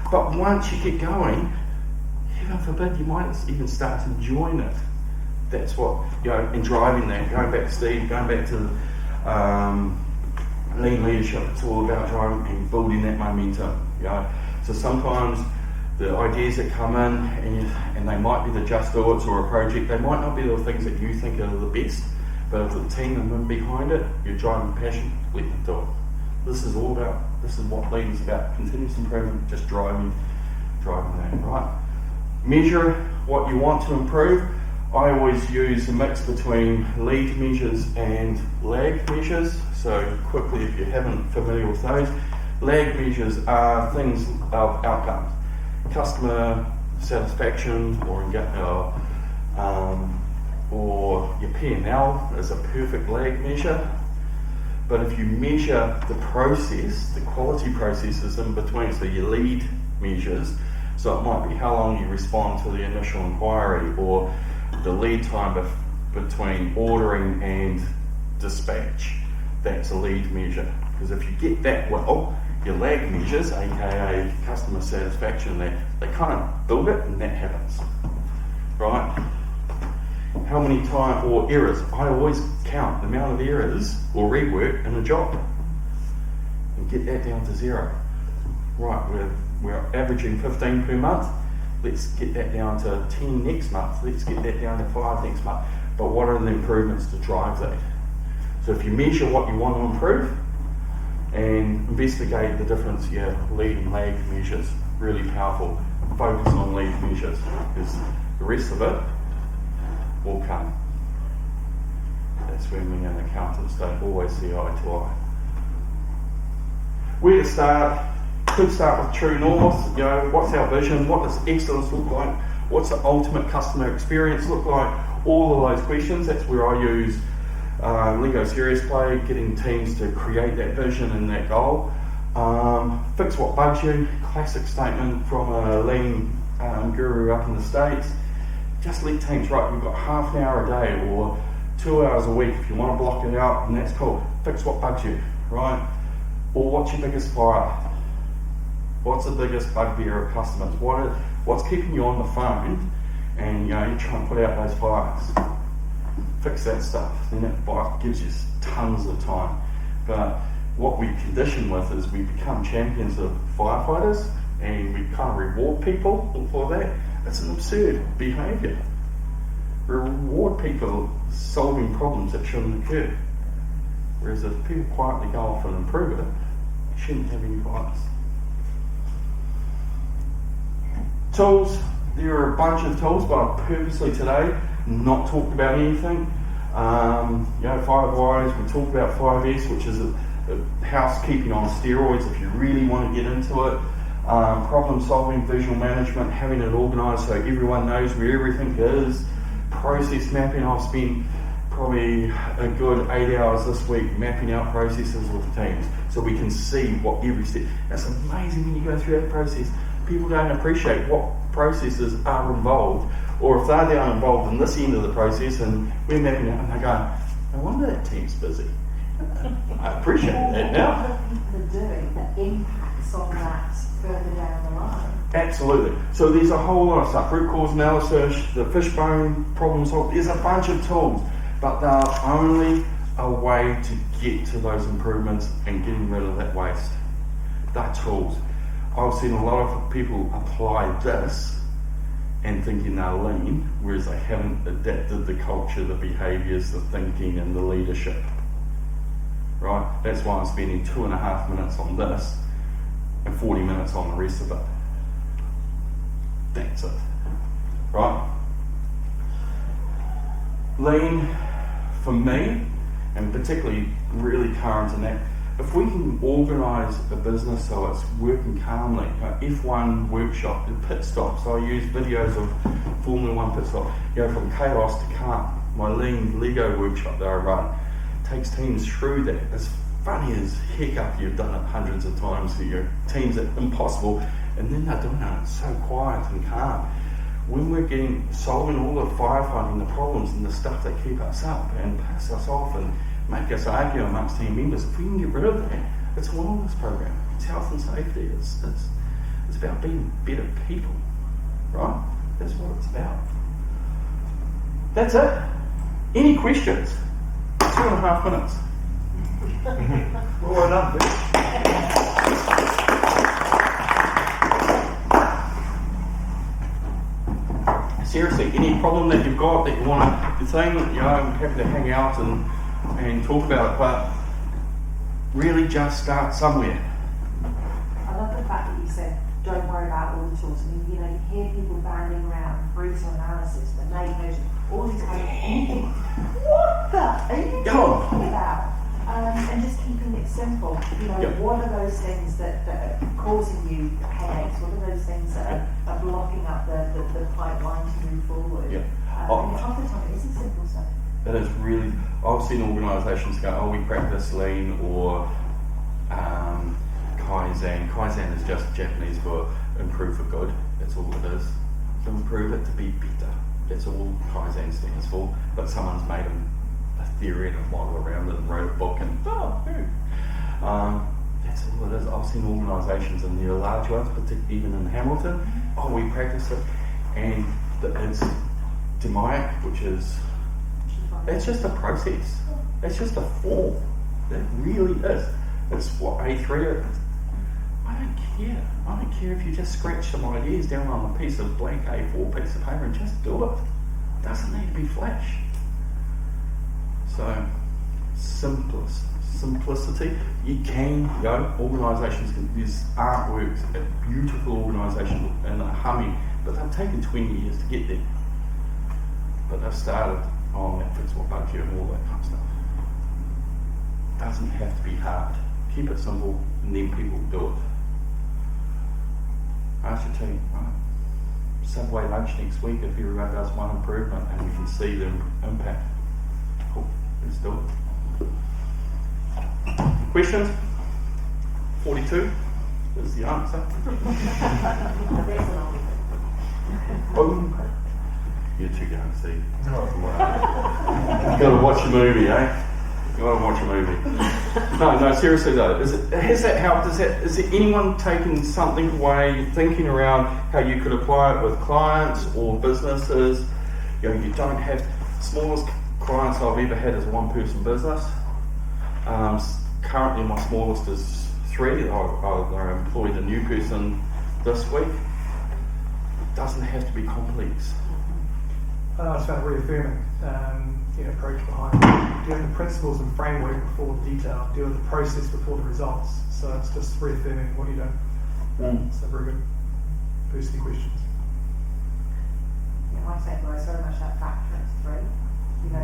But once you get going, heaven forbid, you might even start enjoying it. That's what, and driving that, going back to Steve, going back to lean leadership, it's all about driving and building that momentum. So sometimes the ideas that come in and they might be the just do it's or a project, they might not be the things that you think are the best, but if the team and them behind it, you're driving passion, let them do it. This is what lean is about, continuous improvement, just driving that, right? Measure what you want to improve. I always use a mix between lead measures and lag measures. So quickly, if you haven't familiar with those, lag measures are things of outcomes. Customer satisfaction or your P&L is a perfect lag measure. But if you measure the process, the quality processes in between, so your lead measures, so it might be how long you respond to the initial inquiry or the lead time between ordering and dispatch. That's a lead measure. Because if you get that well, your lag measures, aka customer satisfaction, they kind of build it and that happens. Right? How many times, or errors, I always count the amount of errors or rework in a job and get that down to 0. Right, we're averaging 15 per month. Let's get that down to 10 next month. Let's get that down to 5 next month. But what are the improvements to drive that? So if you measure what you want to improve and investigate the difference, lead and lag measures, really powerful. Focus on lead measures because the rest of it will come. That's when we and accountants don't always see eye to eye. Where to start? Could start with true north. What's our vision? What does excellence look like? What's the ultimate customer experience look like? All of those questions. That's where I use Lego Serious Play, getting teams to create that vision and that goal. Fix what bugs you. Classic statement from a lean guru up in the States. Just let teams, right, we've got half an hour a day or 2 hours a week if you want to block it out, and that's cool. Fix what bugs you, right? Or what's your biggest fire? What's the biggest bugbear of customers? What's keeping you on the phone and you're trying to put out those fires? Fix that stuff. Then that bike gives you tons of time. But what we condition with is we become champions of firefighters and we kind of reward people for that. It's an absurd behaviour. We reward people solving problems that shouldn't occur. Whereas if people quietly go off and improve it, you shouldn't have any fights. Tools. There are a bunch of tools, but I've purposely today not talked about anything. 5 Whys, we talked about 5S, which is a housekeeping on steroids if you really want to get into it. Problem solving, visual management, having it organised so everyone knows where everything is. Process mapping, I've spent probably a good 8 hours this week mapping out processes with teams so we can see what every step. That's amazing when you go through that process. People don't appreciate what processes are involved, or if they're down involved in this end of the process and we're mapping it and they go, no wonder that team's busy. I appreciate that now. What people are doing that impacts on that further down the line. Absolutely. So there's a whole lot of stuff. Root cause analysis, the fishbone problem solving, there's a bunch of tools, but they're only a way to get to those improvements and getting rid of that waste. They're tools. I've seen a lot of people apply this and thinking they're lean, whereas they haven't adapted the culture, the behaviours, the thinking and the leadership. Right? That's why I'm spending 2.5 minutes on this and 40 minutes on the rest of it. That's it. Right? Lean, for me, and particularly really current in that, if we can organise a business so it's working calmly, F1 workshop, the pit stops, I use videos of Formula 1 pit stop, from chaos to calm. My lean Lego workshop that I run takes teams through that. It's funny as heck after you've done it hundreds of times for your teams, it's impossible, and then they're doing it so quiet and calm. When we're solving all the firefighting, the problems and the stuff that keep us up and piss us off and make us argue amongst team members, if we can get rid of that, it's a wellness program. It's health and safety. It's about being better people, right? That's what it's about. That's it. Any questions? 2.5 minutes. Well done, Vic. Seriously, any problem that you've got that you want to say, I'm happy to hang out and talk about it, but really just start somewhere. I love the fact that you said, don't worry about all the tools. I mean, you hear people banding around brutal analysis, the neighbours, all these kind of things, and you think, what the are you talking about? And just keeping it simple. What are those things that are causing you headaches? What are those things that are blocking up the pipeline to move forward? And half the time it isn't simple stuff. It is really, I've seen organisations go, we practice lean or Kaizen. Kaizen is just Japanese for improve for good. That's all it is. To improve it to be better. That's all Kaizen stands for. But someone's made a theory and a model around it and wrote a book and that's all it is. I've seen organisations and they're large ones, particularly even in Hamilton, we practice it, and it's demonic, which is, it's just a process. It's just a form. It really is. It's what A3 is. I don't care. I don't care if you just scratch some ideas down on a piece of blank A4 piece of paper and just do it. It doesn't need to be flash. So, simplicity. You can, organisations can, there's artworks, a beautiful organisation and they're humming, but they've taken 20 years to get there. But they've started on that fits what bugs you and all that kind of stuff. It doesn't have to be hard. Keep it simple and then people do it. Ask your team, Subway lunch next week if everyone does one improvement and we can see the impact. Cool, let's do it. Questions? 42 is the answer. Boom. You're too young, see. You gotta watch a movie, eh? You gotta watch a movie. No, seriously though, has that helped? Is there anyone taking something away, thinking around how you could apply it with clients or businesses? You don't have, smallest clients I've ever had is a one-person business. currently my smallest is 3. I employed a new person this week. Doesn't have to be complex. I just found it reaffirming the approach behind it. Doing the principles and framework before the detail, doing the process before the results. So it's just reaffirming what you're doing. So very good. First questions. My takeaway is very much that factor of 3.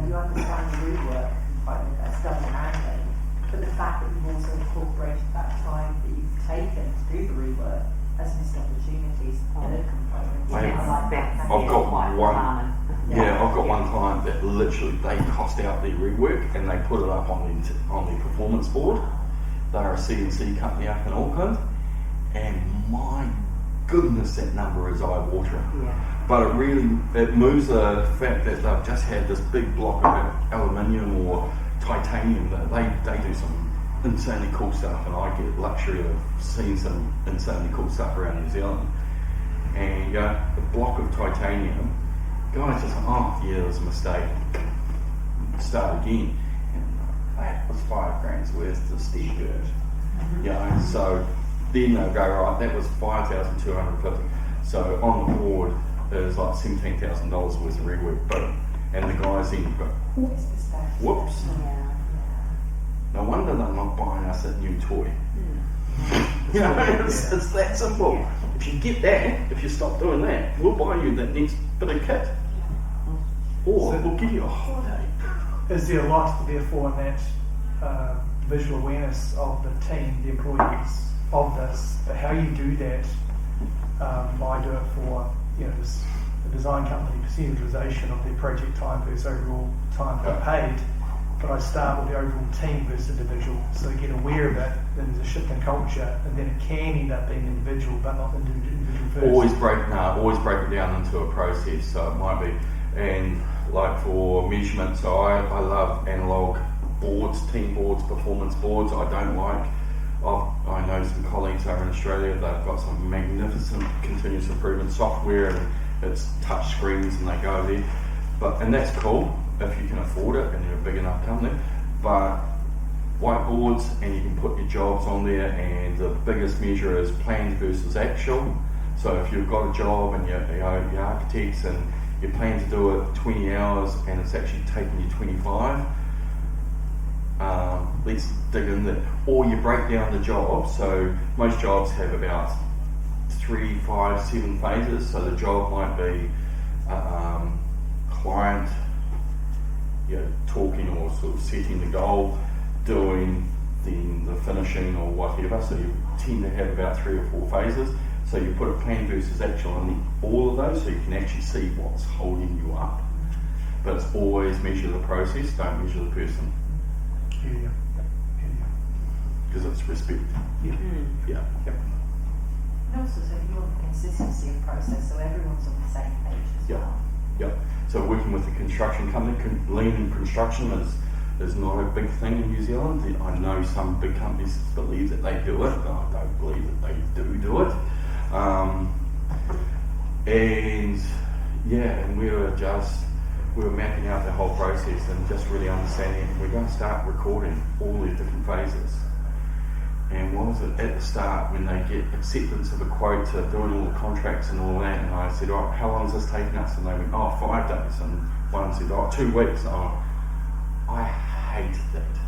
You understand the rework component that's done manually, but the fact that you've also incorporated that time that you've taken to do the rework as missed opportunities in a component. I've got one. Yeah, I've got one client that literally they cost out their rework and they put it up on the performance board. They're a CNC company up in Auckland, and my goodness, that number is eye-watering. Yeah. But it moves the fact that they've just had this big block of aluminium or titanium that they do some insanely cool stuff, and I get luxury of seeing some insanely cool stuff around New Zealand. And the block of titanium, guys just there was a mistake. Start again. And that was $5,000 worth of steel dirt. So then they'll go, right, that was $5,250. So on the board is like $17,000 worth of rework. Boom. And the guys then go, whoops. No wonder they're not buying us a new toy. It's that simple. If you get that, if you stop doing that, we'll buy you that next bit of kit. Or we'll give you a holiday. Is there a lot, therefore, in that visual awareness of the team, the employees of this, but how you do that? I do it for the design company percentageization of their project time versus overall time paid. But I start with the overall team versus individual, so they get aware of it. Then there's a shift in culture, and then it can end up being individual, but not individual first. Always break it down into a process. So it might be, and like for measurement, so I love analog boards, team boards, performance boards. I don't like. I know some colleagues over in Australia. They've got some magnificent continuous improvement software, and it's touch screens, and they go there. And that's cool if you can afford it and you're a big enough company. But whiteboards, and you can put your jobs on there, and the biggest measure is planned versus actual. So if you've got a job and you're architects and you plan to do it 20 hours and it's actually taking you 25, let's dig in there. Or you break down the job. So most jobs have about 3, 5, 7 phases. So the job might be client, talking or sort of setting the goal, doing the finishing or whatever. So you tend to have about 3 or 4 phases. So you put a plan versus actual on all of those, so you can actually see what's holding you up. But it's always measure the process, don't measure the person. Because it's respect. And also, so you want consistency of process, so everyone's on the same page as well. So working with a construction company, lean in construction is not a big thing in New Zealand. I know some big companies believe that they do it, but I don't believe that they do it. And we were mapping out the whole process and just really understanding. We're going to start recording all the different phases. And what was it at the start when they get acceptance of a quote to doing all the contracts and all that? And I said, how long is this taking us? And they went, 5 days. And one said, 2 weeks. I hate that.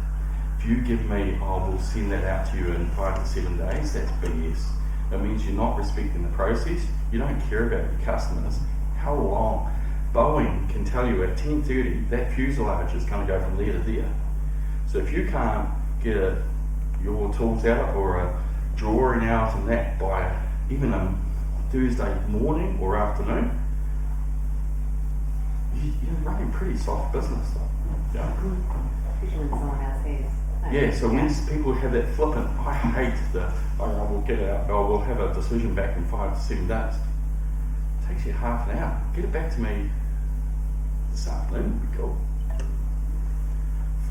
If you give me, we'll send that out to you in 5 to 7 days, that's BS. That means you're not respecting the process. You don't care about your customers. How long? Boeing can tell you at 10:30 that fuselage is going to go from there to there. So if you can't get your tools out or a drawing out and that by even a Thursday morning or afternoon, you're running pretty soft business. Especially when someone else is. So when people have that flippant, I hate we'll get it out, we'll have a decision back in 5 to 7 days. It takes you half an hour. Get it back to me this afternoon, would be cool.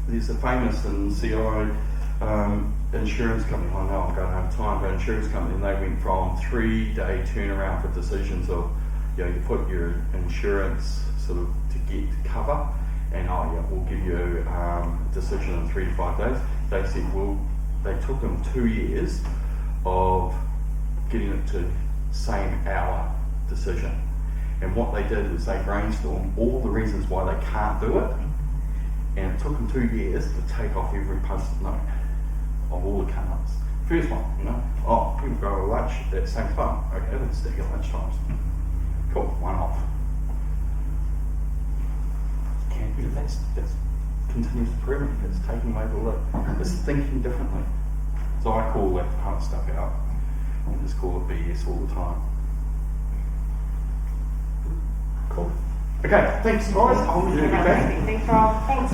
There's a famous and CIO insurance company, I know I'm going to have time, but insurance company, and they went from 3-day turnaround for decisions of, you put your insurance sort of to get cover, and we'll give you a decision in 3 to 5 days. They said, well, they took them 2 years of getting it to same hour decision. And what they did is they brainstormed all the reasons why they can't do it, and it took them 2 years to take off every post-it note of all the cards. First one, people go to lunch at the same time. Okay, let's stick at lunch times. Cool, one off. Can't do that. That's continuous improvement. It's taking away the lid. It's thinking differently. So I call that kind of stuff out and just call it BS all the time. Cool. Okay, thanks guys. I'll get back. Thanks, Rob. Thanks.